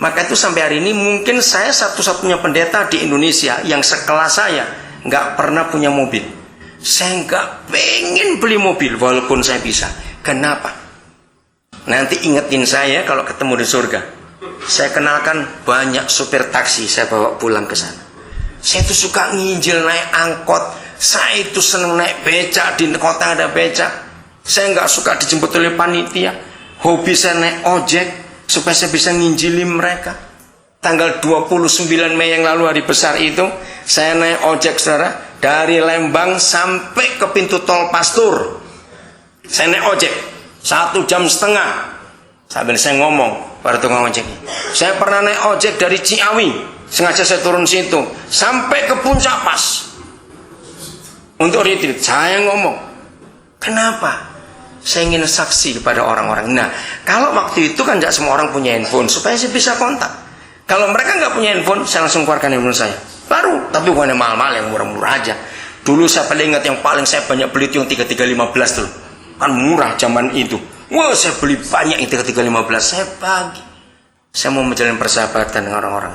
Maka itu sampai hari ini mungkin saya satu-satunya pendeta di Indonesia yang sekelas saya nggak pernah punya mobil. Saya nggak pengen beli mobil walaupun saya bisa. Kenapa? Nanti ingetin saya kalau ketemu di surga. Saya kenalkan banyak supir taksi, saya bawa pulang ke sana. Saya itu suka nginjil naik angkot. Saya itu seneng naik becak, di kota ada becak. Saya nggak suka dijemput oleh panitia. Hobi saya naik ojek supaya saya bisa nginjili mereka. Tanggal 29 Mei yang lalu, hari besar itu, saya naik ojek, saudara, dari Lembang sampai ke pintu tol Pastur. Saya naik ojek 1,5 jam. Sambil saya ngomong pada tukang ojek, saya pernah naik ojek dari Ciawi, sengaja saya turun situ sampai ke Puncak Pas untuk retreat. Saya ngomong, kenapa? Saya ingin saksi kepada orang-orang. Nah, kalau waktu itu kan tidak semua orang punya handphone, supaya saya bisa kontak. Kalau mereka nggak punya handphone, saya langsung keluarkan handphone saya. Baru, tapi bukan yang mahal-mahal, yang murah-murah aja. Dulu saya paling ingat yang paling saya banyak beli itu yang 3315 dulu. Kan murah zaman itu. Wah, saya beli banyak yang 3315. Saya bagi. Saya mau menjalin persahabatan dengan orang-orang.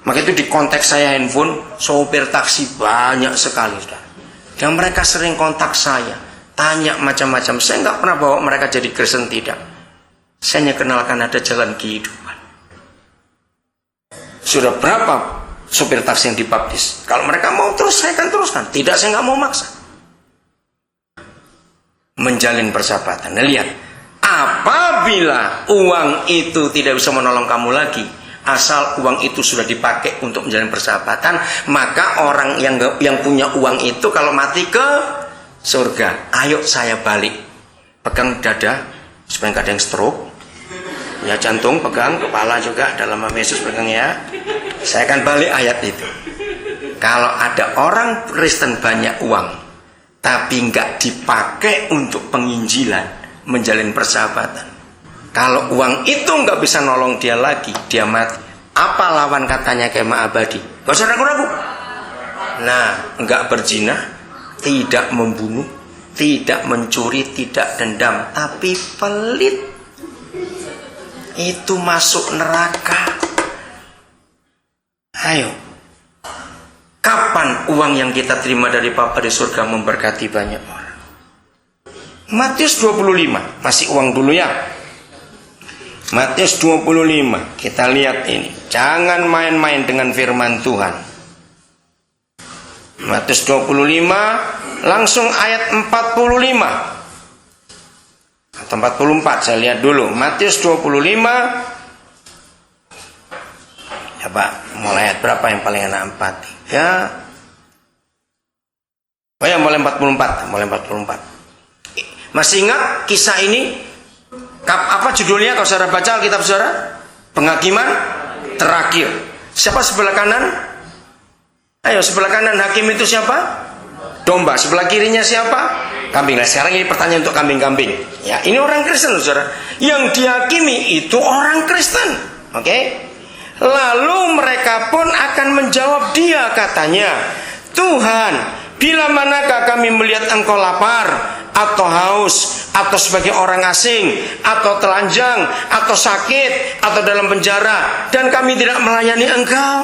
Maka itu di konteks saya handphone, sopir taksi banyak sekali. Dan mereka sering kontak saya. Tanya macam-macam. Saya nggak pernah bawa mereka jadi Kristen, tidak. Saya hanya kenalkan ada jalan kehidupan. Sudah berapa supir taksi yang dibaptis? Kalau mereka mau terus, saya akan teruskan. Tidak, saya nggak mau maksa. Menjalin persahabatan. Nah, lihat, apabila uang itu tidak bisa menolong kamu lagi, asal uang itu sudah dipakai untuk menjalin persahabatan, maka orang yang punya uang itu kalau mati ke surga. Ayo saya balik. Pegang dada supaya nggak ada yang stroke. Ya, jantung pegang, kepala juga, dalam nama Yesus pegang ya. Saya akan balik ayat itu. Kalau ada orang Kristen banyak uang, tapi nggak dipakai untuk penginjilan, menjalin persahabatan. Kalau uang itu nggak bisa nolong dia lagi, dia mati. Apa lawan katanya kemah abadi? Gak usah ragu-ragu. Nah, nggak berzina, tidak membunuh, tidak mencuri, tidak dendam, tapi pelit. Itu masuk neraka. Ayo, kapan uang yang kita terima dari Bapa di surga memberkati banyak orang? Matius 25, masih uang dulu ya. Matius 25, kita lihat ini. Jangan main-main dengan firman Tuhan. Matius 25, langsung ayat 45 atau 44, saya lihat dulu. Matius 25. Ya Pak, mulai ayat berapa yang paling enak? 43. Oh ya, mulai 44. Masih ingat kisah ini? Apa judulnya kalau saudara baca Alkitab saudara? Penghakiman terakhir. Siapa sebelah kanan? Ayo, sebelah kanan hakim itu siapa? Domba. Sebelah kirinya siapa? Kambing. Nah, sekarang ini pertanyaan untuk kambing-kambing. Ya, ini orang Kristen saudara. Yang dihakimi itu orang Kristen. Oke? Lalu mereka pun akan menjawab dia, katanya, Tuhan, bila manakah kami melihat engkau lapar atau haus, atau sebagai orang asing, atau telanjang, atau sakit, atau dalam penjara, dan kami tidak melayani engkau?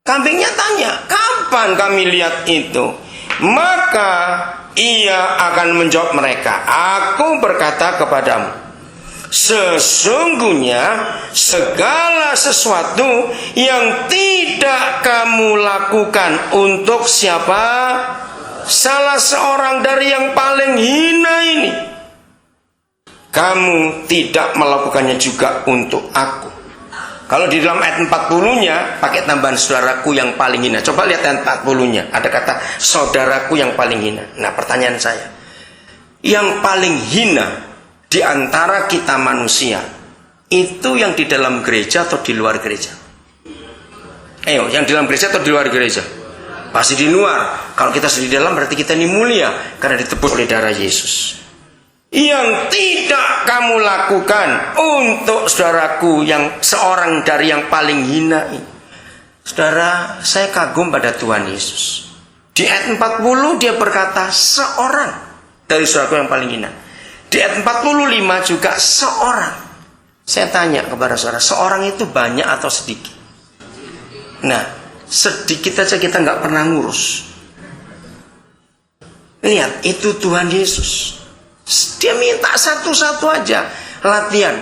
Kambingnya tanya, kapan kami lihat itu? Maka ia akan menjawab mereka, aku berkata kepadamu, sesungguhnya segala sesuatu yang tidak kamu lakukan untuk siapa? Salah seorang dari yang paling hina ini, kamu tidak melakukannya juga untuk aku. Kalau di dalam ayat 40-nya pakai tambahan saudaraku yang paling hina. Coba lihat ayat 40-nya, ada kata saudaraku yang paling hina. Nah, pertanyaan saya, yang paling hina di antara kita manusia itu yang di dalam gereja atau di luar gereja? Ayo, yang di dalam gereja atau di luar gereja? Pasti di luar. Kalau kita sudah di dalam berarti kita ini mulia karena ditebus oleh darah Yesus. Yang tidak kamu lakukan untuk saudaraku yang seorang dari yang paling hina ini. Saudara, saya kagum pada Tuhan Yesus. Di ayat 40 dia berkata seorang dari saudaraku yang paling hina. Di ayat 45 juga seorang. Saya tanya kepada saudara, seorang itu banyak atau sedikit? Nah, sedikit aja kita nggak pernah ngurus. Lihat, itu Tuhan Yesus. Dia minta satu-satu aja latihan.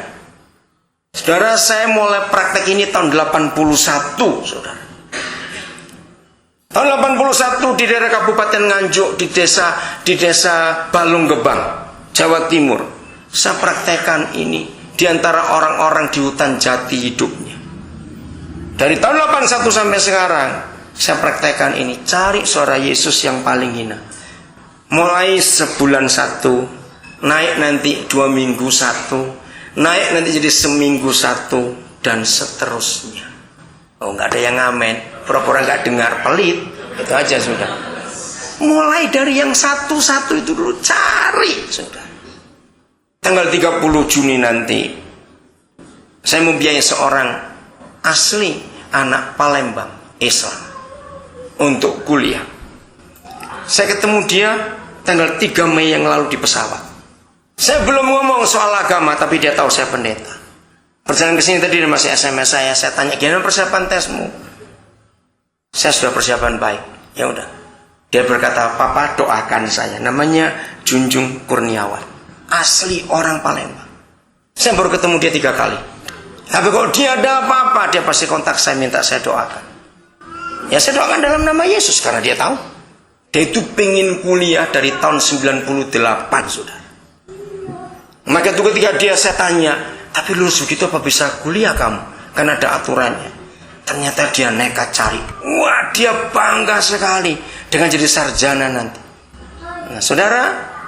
Saudara, saya mulai praktek ini tahun 81, saudara. Tahun 81 di daerah Kabupaten Nganjuk, di desa Balung Gebang, Jawa Timur. Saya praktekkan ini di antara orang-orang di hutan jati hidupnya. Dari tahun 81 sampai sekarang, saya praktekkan ini. Cari suara Yesus yang paling hina. Mulai sebulan satu, naik nanti 2 minggu satu, naik nanti jadi seminggu satu, dan seterusnya. Oh, nggak ada yang ngamen, pura-pura nggak dengar, pelit. Itu aja sudah. Mulai dari yang satu-satu itu dulu, cari sudah. Tanggal 30 Juni nanti, saya membiayai seorang asli anak Palembang Islam untuk kuliah. Saya ketemu dia tanggal 3 Mei yang lalu di pesawat. Saya belum ngomong soal agama, tapi dia tahu saya pendeta. Perjalanan kesini tadi dia masih SMS saya tanya, gimana persiapan tesmu? Saya sudah persiapan baik. Ya udah. Dia berkata, Papa doakan saya. Namanya Junjung Kurniawan. Asli orang Palembang. Saya baru ketemu dia 3 kali. Tapi kalau dia ada apa-apa, dia pasti kontak saya, minta saya doakan. Ya saya doakan dalam nama Yesus, karena dia tahu. Dia itu pengen kuliah dari tahun 98, saudara. Maka itu ketika dia saya tanya, tapi lulus begitu apa bisa kuliah kamu? Kan ada aturannya. Ternyata dia nekat cari. Wah, dia bangga sekali dengan jadi sarjana nanti. Nah, saudara,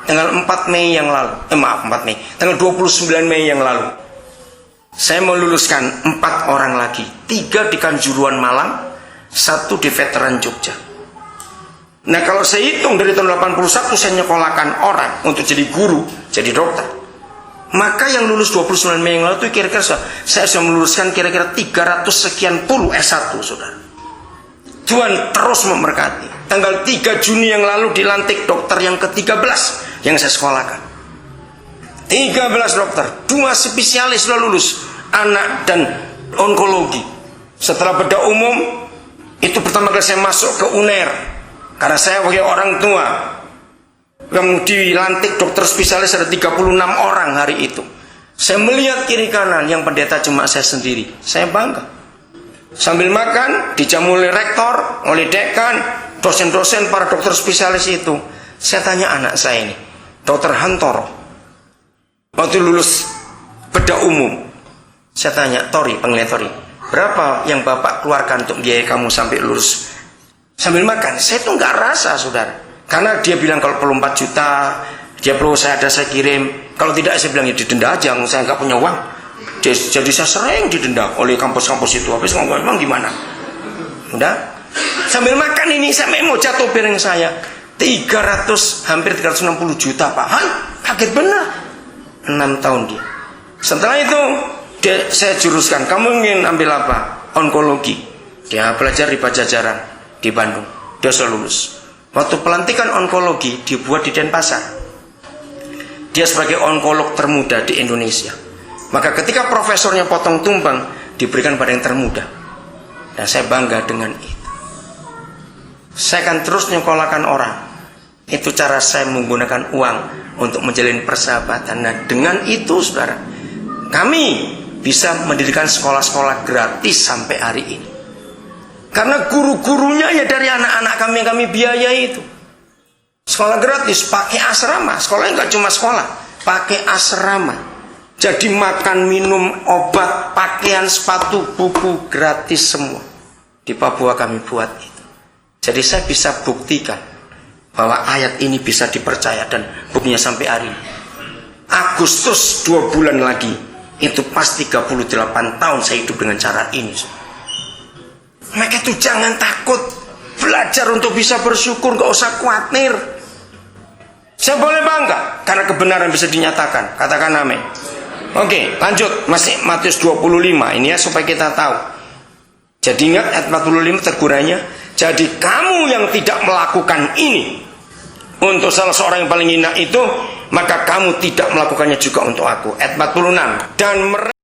tanggal 4 Mei yang lalu, tanggal 29 Mei yang lalu, saya meluluskan 4 orang lagi. 3 di Kanjuruhan Malang, 1 di Veteran Jogja. Nah, kalau saya hitung dari tahun 81 saya nyekolahkan orang untuk jadi guru, jadi dokter. Maka yang lulus 29 Mei yang lalu itu kira-kira saya sudah meluluskan kira-kira 300 sekian puluh S1, saudara. Tuhan terus memberkati. Tanggal 3 Juni yang lalu dilantik dokter yang ke-13 yang saya sekolahkan. 13 dokter, 2 spesialis sudah lulus, anak dan onkologi. Setelah bedah umum, itu pertama kali saya masuk ke UNER. Karena saya sebagai orang tua yang dilantik dokter spesialis ada 36 orang hari itu. Saya melihat kiri kanan, yang pendeta cuma saya sendiri. Saya bangga. Sambil makan, dijamu oleh rektor, oleh dekan, dosen-dosen, para dokter spesialis itu. Saya tanya anak saya ini, Dokter Hantoro, waktu lulus bedah umum, saya tanya, Tori, panggilan Tori, berapa yang Bapak keluarkan untuk biaya kamu sampai lulus? Sambil makan, saya tuh nggak rasa, saudara. Karena dia bilang kalau perlu 4 juta, dia perlu saya kirim. Kalau tidak, saya bilang ya didenda aja, saya nggak punya uang. Jadi saya sering didenda oleh kampus-kampus itu. Habis ngomong, emang gimana? Udah. Sambil makan ini, saya mau jatuh piring saya. 300, hampir 360 juta, Pak. Hai, kaget benar. 6 tahun dia. Setelah itu, saya juruskan, kamu ingin ambil apa? Onkologi. Dia belajar di Pajajaran, di Bandung. Dia sudah lulus. Waktu pelantikan onkologi dibuat di Denpasar. Dia sebagai onkolog termuda di Indonesia. Maka ketika profesornya potong tumbang, diberikan pada yang termuda. Dan saya bangga dengan itu. Saya akan terus nyekolahkan orang. Itu cara saya menggunakan uang untuk menjalin persahabatan. Nah, dengan itu, saudara, kami bisa mendirikan sekolah-sekolah gratis sampai hari ini. Karena guru-gurunya ya dari anak-anak kami yang kami biayai itu. Sekolah gratis, pakai asrama. Sekolahnya nggak cuma sekolah, pakai asrama. Jadi makan, minum, obat, pakaian, sepatu, buku gratis semua. Di Papua kami buat itu. Jadi saya bisa buktikan bahwa ayat ini bisa dipercaya dan buktinya sampai hari ini. Agustus 2 bulan lagi, itu pasti 38 tahun saya hidup dengan cara ini. Maka itu jangan takut, belajar untuk bisa bersyukur, gak usah khawatir. Saya boleh bangga karena kebenaran bisa dinyatakan. Katakan amin. Oke, lanjut. Masih Matius 25 ini ya, supaya kita tahu. Jadi ingat ayat 45 tegurannya. Jadi kamu yang tidak melakukan ini untuk salah seorang yang paling hina itu, maka kamu tidak melakukannya juga untuk aku. Ayat 46. Dan mereka